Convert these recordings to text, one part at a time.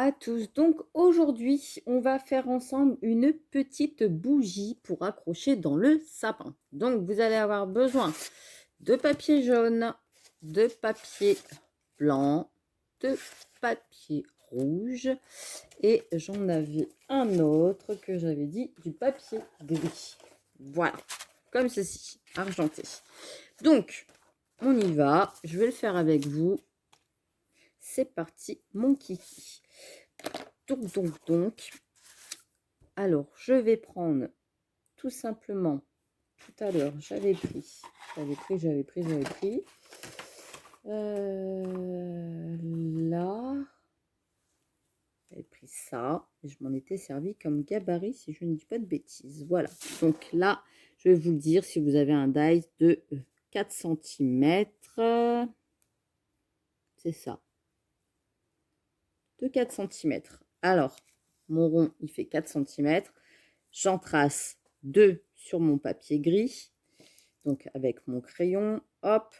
à tous. Donc aujourd'hui, on va faire ensemble une petite bougie pour accrocher dans le sapin. Donc vous allez avoir besoin de papier jaune, de papier blanc, de papier rouge et j'en avais un autre que j'avais dit du papier gris. Voilà, comme ceci, argenté. Donc, on y va. Je vais le faire avec vous. C'est parti, mon kiki. Donc. Alors, je vais prendre tout simplement, tout à l'heure, j'avais pris. Là, j'avais pris ça. Et je m'en étais servi comme gabarit, si je ne dis pas de bêtises. Voilà. Donc là, je vais vous le dire, si vous avez un dice de 4 cm, c'est ça. De 4 cm. Alors, mon rond, il fait 4 cm. J'en trace 2 sur mon papier gris. Donc, avec mon crayon, hop.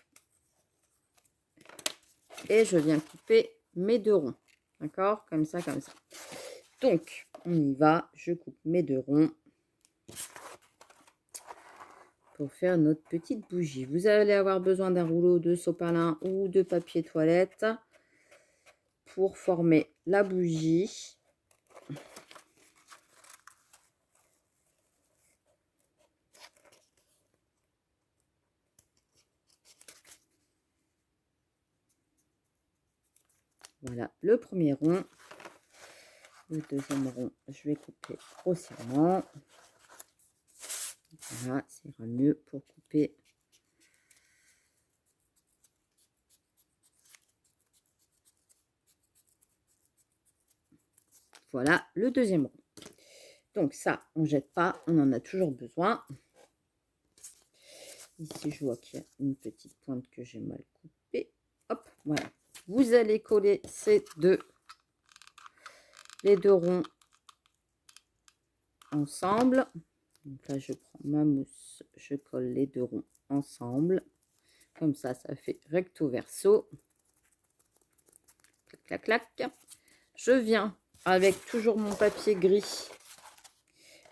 Et je viens couper mes 2 ronds. D'accord? Comme ça, comme ça. Donc, on y va. Je coupe mes 2 ronds pour faire notre petite bougie. Vous allez avoir besoin d'un rouleau de sopalin ou de papier toilette pour former la bougie. Voilà le premier rond. Le deuxième rond, je vais couper grossièrement. Voilà, ça ira mieux pour couper. Voilà le deuxième rond. Donc ça, on ne jette pas, on en a toujours besoin. Ici, je vois qu'il y a une petite pointe que j'ai mal coupée. Hop, voilà. Vous allez coller les deux ronds ensemble. Donc là, je prends ma mousse, je colle les 2 ronds ensemble. Comme ça, ça fait recto verso. Clac, clac, clac. Je viens avec toujours mon papier gris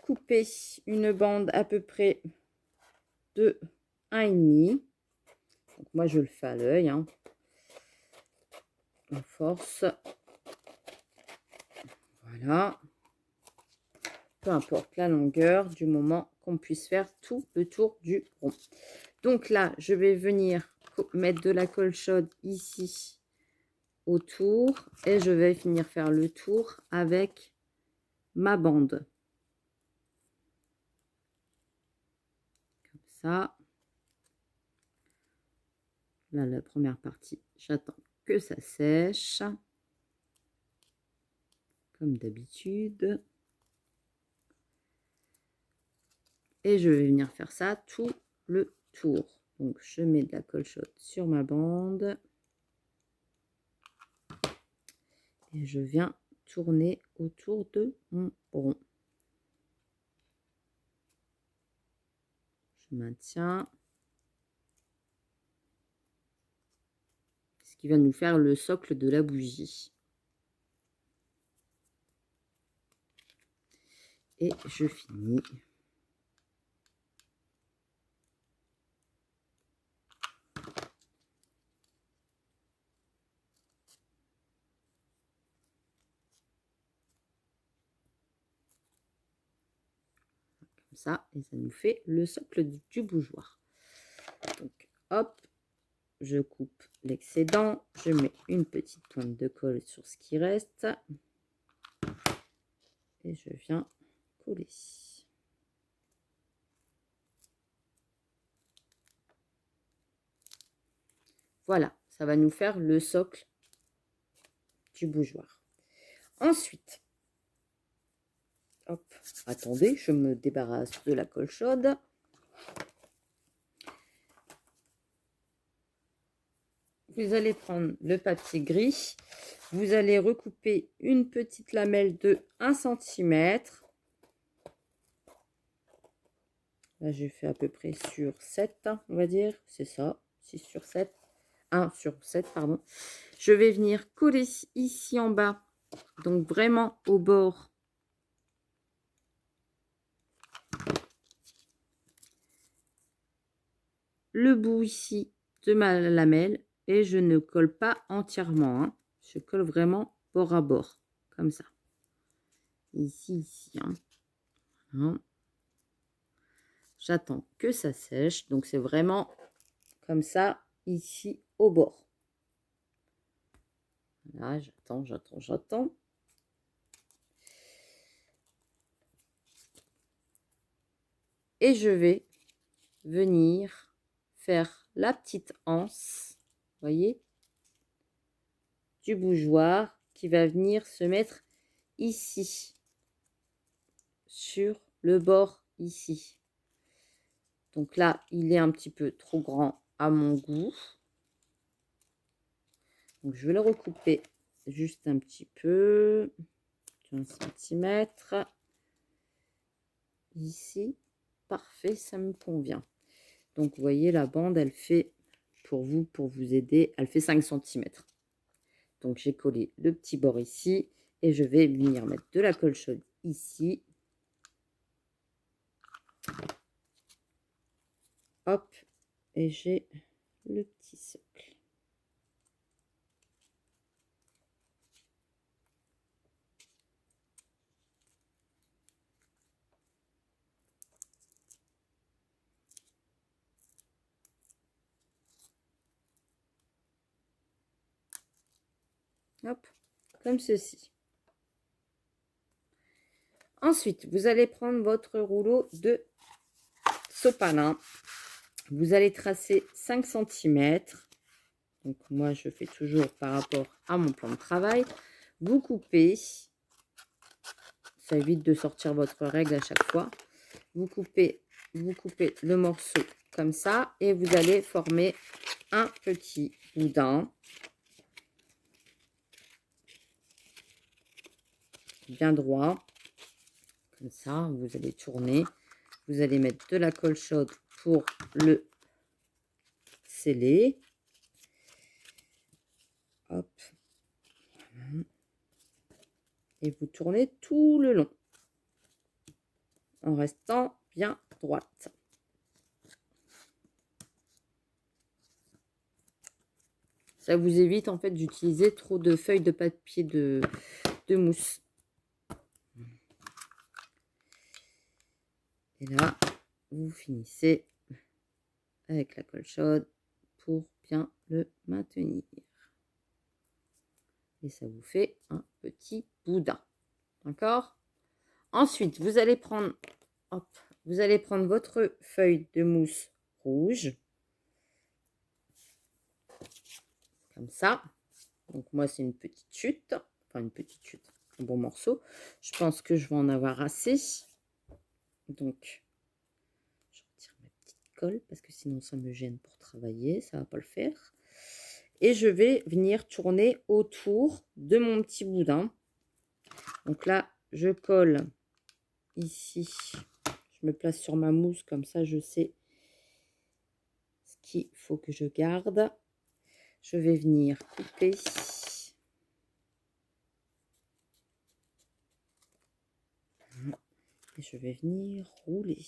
couper une bande à peu près de 1,5. Donc moi, je le fais à l'œil. Hein. On force. Voilà. Peu importe la longueur, du moment qu'on puisse faire tout le tour du rond. Donc là, je vais venir mettre de la colle chaude ici autour et je vais finir faire le tour avec ma bande. Comme ça. Là, la première partie, j'attends que ça sèche. Comme d'habitude. Et je vais venir faire ça tout le tour. Donc, je mets de la colle chaude sur ma bande. Et je viens tourner autour de mon rond. Je maintiens. Ce qui va nous faire le socle de la bougie. Et je finis. Comme ça, et ça nous fait le socle du bougeoir. Donc, hop, je coupe l'excédent. Je mets une petite pointe de colle sur ce qui reste. Et je viens coller. Voilà, ça va nous faire le socle du bougeoir. Ensuite, hop, attendez, je me débarrasse de la colle chaude. Vous allez prendre le papier gris. Vous allez recouper une petite lamelle de 1 cm. Là, j'ai fait à peu près sur 7, on va dire. C'est ça, 6 sur 7. 1 sur 7, pardon. Je vais venir coller ici en bas Donc vraiment au bord. Le bout ici de ma lamelle et je ne colle pas entièrement, hein. Je colle vraiment bord à bord, comme ça. Ici, hein. Hein. J'attends que ça sèche, donc c'est vraiment comme ça, ici au bord. Là, j'attends. Et je vais venir faire la petite anse, voyez, du bougeoir qui va venir se mettre ici, sur le bord ici. Donc là, il est un petit peu trop grand à mon goût. Donc je vais le recouper juste un petit peu, 15 cm. Ici, parfait, ça me convient. Donc vous voyez, la bande, elle fait, pour vous aider, elle fait 5 cm. Donc j'ai collé le petit bord ici et je vais venir mettre de la colle chaude ici. Hop, et j'ai le petit socle. Hop, comme ceci. Ensuite, vous allez prendre votre rouleau de sopalin. Vous allez tracer 5 cm. Donc moi, je fais toujours par rapport à mon plan de travail. Vous coupez. Ça évite de sortir votre règle à chaque fois. Vous coupez le morceau comme ça et vous allez former un petit boudin. Bien droit. Comme ça, vous allez tourner. Vous allez mettre de la colle chaude pour le sceller. Hop. Et vous tournez tout le long. En restant bien droite. Ça vous évite en fait d'utiliser trop de feuilles de papier de mousse. Et là, vous finissez avec la colle chaude pour bien le maintenir. Et ça vous fait un petit boudin. D'accord? Ensuite, vous allez prendre votre feuille de mousse rouge. Comme ça. Donc moi, c'est une petite chute. Enfin, une petite chute. Un bon morceau. Je pense que je vais en avoir assez. Donc, je retire ma petite colle parce que sinon, ça me gêne pour travailler. Ça ne va pas le faire. Et je vais venir tourner autour de mon petit boudin. Donc là, je colle ici. Je me place sur ma mousse, comme ça je sais ce qu'il faut que je garde. Je vais venir couper. Et je vais venir rouler.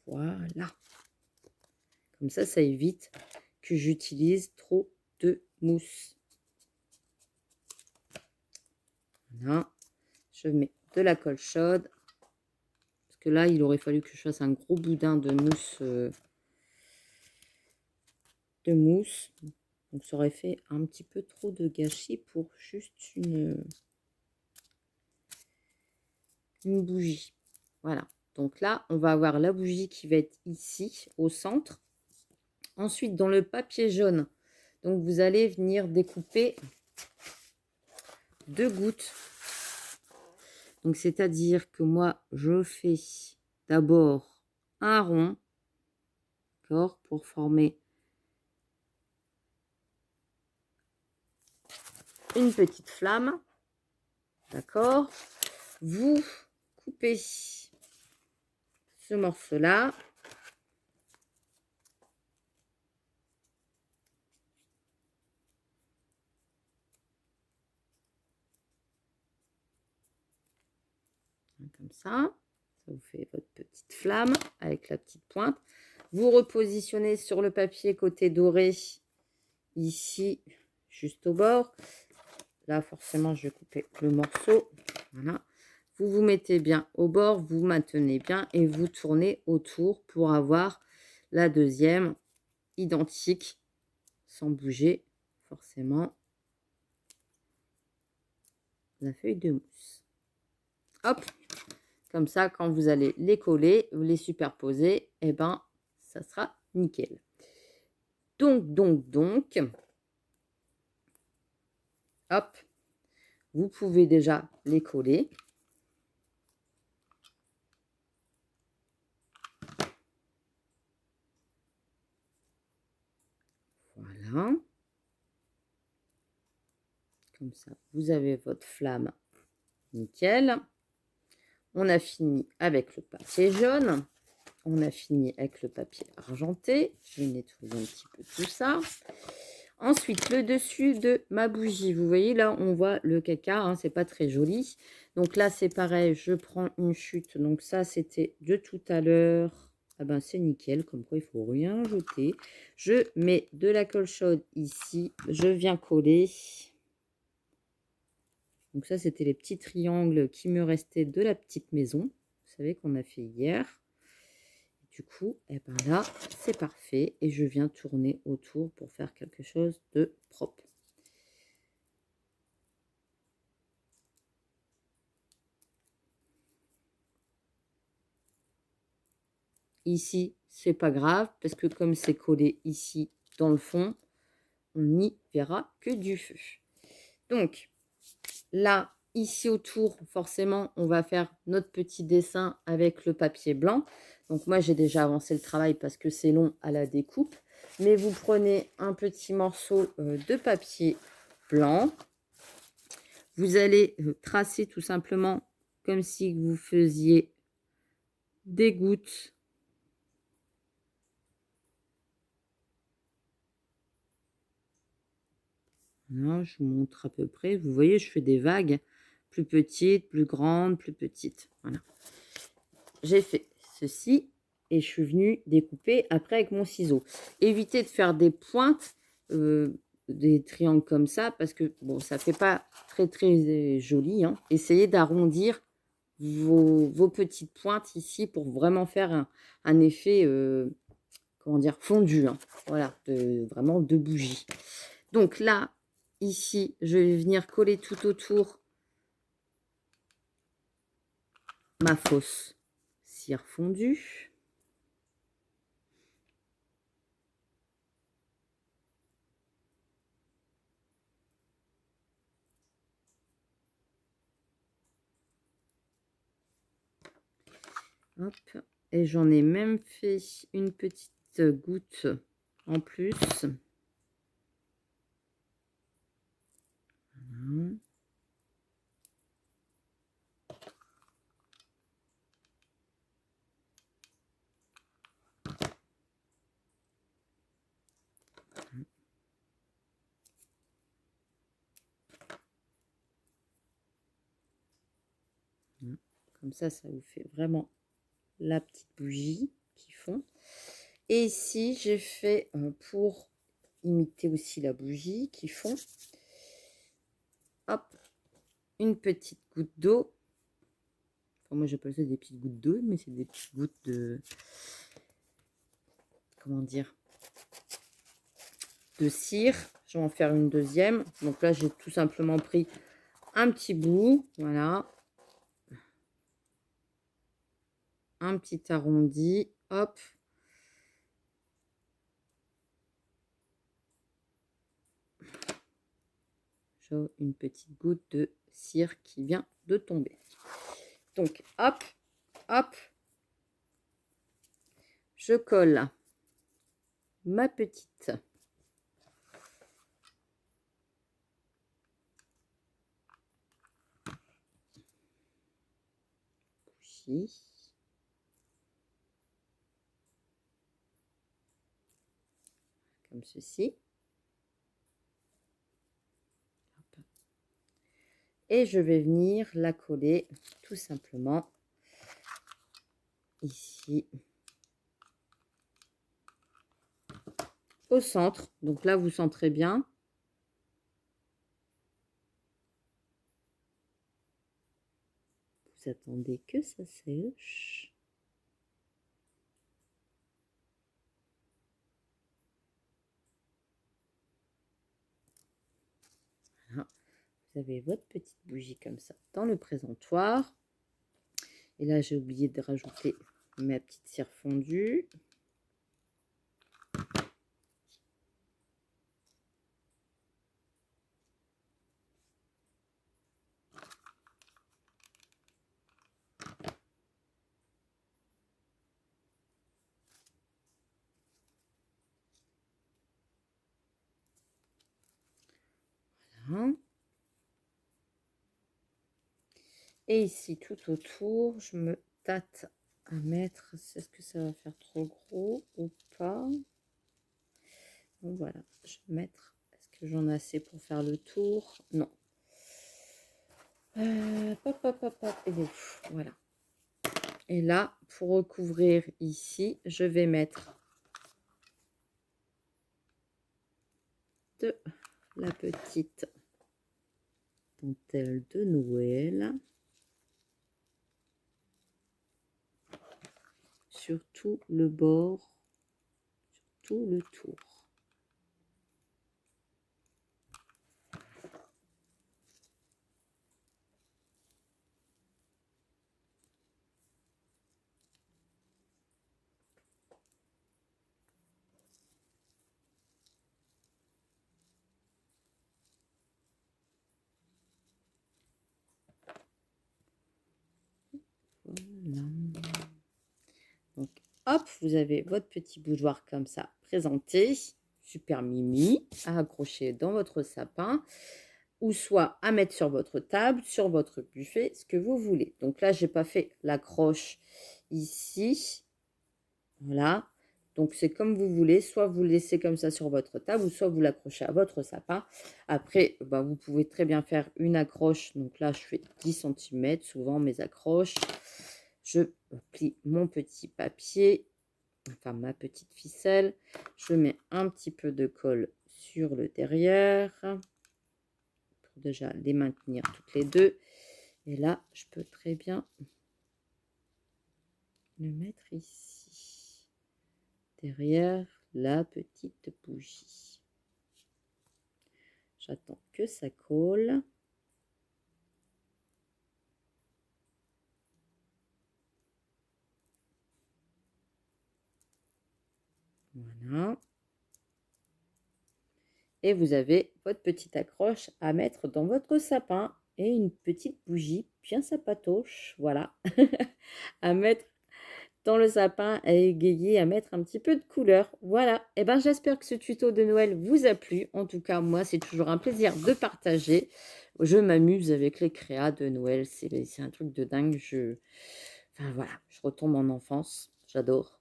Voilà. Comme ça évite que j'utilise trop de mousse. Voilà. Je mets de la colle chaude. Parce que là, il aurait fallu que je fasse un gros boudin de mousse. Donc ça aurait fait un petit peu trop de gâchis pour juste une bougie. Voilà. Donc là, on va avoir la bougie qui va être ici, au centre. Ensuite, dans le papier jaune, donc vous allez venir découper 2 gouttes. Donc, c'est-à-dire que moi, je fais d'abord un rond, d'accord, pour former une petite flamme, d'accord. Vous coupez ce morceau-là. Comme ça vous fait votre petite flamme avec la petite pointe. Vous repositionnez sur le papier côté doré, ici, juste au bord. Là, forcément, je vais couper le morceau. Voilà. Vous vous mettez bien au bord, vous maintenez bien et vous tournez autour pour avoir la deuxième identique, sans bouger, forcément, la feuille de mousse. Hop! Comme ça, quand vous allez les coller, vous les superposer, et ben, ça sera nickel. Donc, hop, vous pouvez déjà les coller. Voilà. Comme ça, vous avez votre flamme nickel. On a fini avec le papier jaune. On a fini avec le papier argenté. Je vais nettoyer un petit peu tout ça. Ensuite, le dessus de ma bougie. Vous voyez, là, on voit le caca. Hein, c'est pas très joli. Donc là, c'est pareil. Je prends une chute. Donc ça, c'était de tout à l'heure. Ah ben, c'est nickel. Comme quoi, il faut rien jeter. Je mets de la colle chaude ici. Je viens coller. Donc ça, c'était les petits triangles qui me restaient de la petite maison. Vous savez qu'on a fait hier. Du coup, et ben là, c'est parfait. Et je viens tourner autour pour faire quelque chose de propre. Ici, c'est pas grave parce que comme c'est collé ici dans le fond, on n'y verra que du feu. Donc, là, ici autour, forcément, on va faire notre petit dessin avec le papier blanc. Donc, moi, j'ai déjà avancé le travail parce que c'est long à la découpe. Mais vous prenez un petit morceau de papier blanc. Vous allez tracer tout simplement comme si vous faisiez des gouttes. Là, je vous montre à peu près. Vous voyez, je fais des vagues plus petites, plus grandes, plus petites. Voilà. J'ai fait ceci et je suis venue découper après avec mon ciseau. Évitez de faire des pointes, des triangles comme ça parce que bon, ça fait pas très très joli. Hein. Essayez d'arrondir vos petites pointes ici pour vraiment faire un effet, comment dire, fondu. Hein. Voilà, vraiment de bougie. Donc là, ici, je vais venir coller tout autour ma fausse cire fondue. Hop. Et j'en ai même fait une petite goutte en plus. Voilà. Comme ça vous fait vraiment la petite bougie qui fond. Et ici, j'ai fait pour imiter aussi la bougie qui fond. Hop, une petite goutte d'eau. Enfin, moi, j'appelle ça des petites gouttes d'eau, mais c'est des petites gouttes de... Comment dire? De cire. Je vais en faire une deuxième. Donc là, j'ai tout simplement pris un petit bout. Voilà. Un petit arrondi. Hop. J'ai une petite goutte de cire qui vient de tomber. Donc, hop, hop. Je colle ma petite bougie. Comme ceci. Et je vais venir la coller tout simplement ici. Au centre. Donc là, vous centrez bien. Vous attendez que ça sèche. Voilà. Vous avez votre petite bougie comme ça dans le présentoir. Et là, j'ai oublié de rajouter ma petite cire fondue. Voilà. Et ici, tout autour, je me tâte à mettre. Est-ce que ça va faire trop gros ou pas? Donc voilà, je vais mettre. Est-ce que j'en ai assez pour faire le tour? Non. Pop, pop, pop, pop. Et voilà. Et là, pour recouvrir ici, je vais mettre de la petite dentelle de Noël sur tout le bord, sur tout le tour. Voilà. Donc, hop, vous avez votre petit bougeoir comme ça présenté, super mimi, à accrocher dans votre sapin, ou soit à mettre sur votre table, sur votre buffet, ce que vous voulez. Donc là, j'ai pas fait l'accroche ici. Voilà. Donc, c'est comme vous voulez. Soit vous le laissez comme ça sur votre table, ou soit vous l'accrochez à votre sapin. Après, bah, vous pouvez très bien faire une accroche. Donc là, je fais 10 cm, souvent mes accroches. Je plie mon petit papier, enfin ma petite ficelle. Je mets un petit peu de colle sur le derrière pour déjà les maintenir toutes les deux. Et là, je peux très bien le mettre ici, derrière la petite bougie. J'attends que ça colle. Voilà. Et vous avez votre petite accroche à mettre dans votre sapin et une petite bougie bien sapatoche, voilà, à mettre dans le sapin, à égayer, à mettre un petit peu de couleur. Voilà, et ben j'espère que ce tuto de Noël vous a plu. En tout cas, moi, c'est toujours un plaisir de partager. Je m'amuse avec les créas de Noël, c'est un truc de dingue. Enfin voilà, je retombe en enfance. J'adore,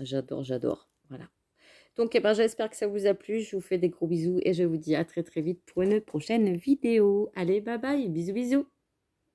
j'adore, j'adore. Voilà. Donc, eh ben, j'espère que ça vous a plu. Je vous fais des gros bisous et je vous dis à très très vite pour une prochaine vidéo. Allez, bye bye, bisous bisous.